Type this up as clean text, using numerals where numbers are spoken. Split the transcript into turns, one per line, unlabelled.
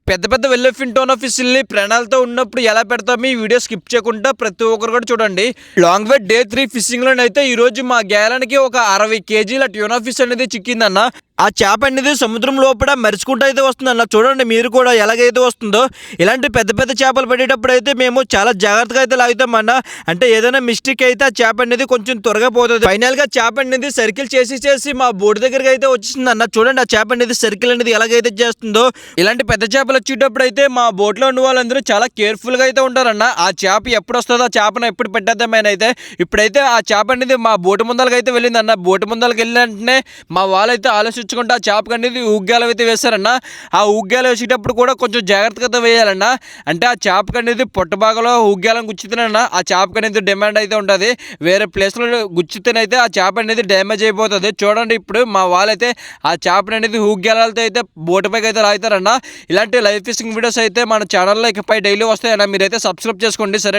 పెద్ద పెద్ద వెల్లఫిన్ టోన్ ఫిష్ల్ని ప్రాణాలతో ఉన్నప్పుడు ఎలా పెడతాము, ఈ వీడియో స్కిప్ చేయకుండా ప్రతి ఒక్కరు కూడా చూడండి. లాంగ్ వెయిట్ డే 3 ఫిషింగ్ లోనైతే ఈ రోజు మా గేలానికి ఒక 60 కేజీల ట్యూనా ఫిష్ అనేది చిక్కిందన్న. ఆ చేప అనేది సముద్రం లోపల మెరుచుకుంటూ అయితే వస్తుందన్న. చూడండి మీరు కూడా ఎలాగైతే వస్తుందో. ఇలాంటి పెద్ద పెద్ద చేపలు పడేటప్పుడు అయితే మేము చాలా జాగ్రత్తగా అయితే లాగుతామన్న. అంటే ఏదైనా మిస్టేక్ అయితే ఆ చేప అనేది కొంచెం త్వరగా పోతుంది. ఫైనల్ గా చేప అనేది సర్కిల్ చేసి మా బోట్ దగ్గరికి అయితే వచ్చింది అన్న. చూడండి ఆ చేప అనేది సర్కిల్ అనేది ఎలాగైతే చేస్తుందో. ఇలాంటి పెద్ద చేపలు వచ్చేటప్పుడు అయితే మా బోట్ లో ఉన్న వాళ్ళందరూ చాలా కేర్ఫుల్ గా అయితే ఉంటారన్న. ఆ చేప ఎప్పుడు వస్తుందో, ఆ చేపను ఎప్పుడు పెట్టేద్దామని అయితే ఇప్పుడైతే ఆ చేప అనేది మా బోటు ముందలకి అయితే వెళ్ళింది అన్న. బోటు ముందలకి వెళ్ళిన వెంటనే మా వాళ్ళైతే ఆలోచించుకుంటే ఆ చేపకు అనేది ఉగ్గాలు అయితే వేశారన్న. ఆ ఉగ్గాలు వేసేటప్పుడు కూడా కొంచెం జాగ్రత్తగా వేయాలన్న. అంటే ఆ చేపకు అనేది పొట్ట భాగంలో ఉగ్గాలను గుచ్చితేనన్నా ఆ చేపకు అనేది డిమాండ్ అయితే ఉంటుంది. వేరే ప్లేస్లో గుచ్చితేనైతే ఆ చేప అనేది డ్యామేజ్ అయిపోతుంది. చూడండి ఇప్పుడు మా వాళ్ళైతే ఆ చేపను అనేది ఉగ్గాలతో అయితే బోటు పైకి అయితే లాగుతారన్న. ఇలాంటి లైవ్ ఫిషింగ్ వీడియోస్ అయితే మన ఛానల్లో ఇకపై డైలీ వస్తాయన్న. మీరైతే సబ్స్క్రైబ్ చేసుకోండి. సరే.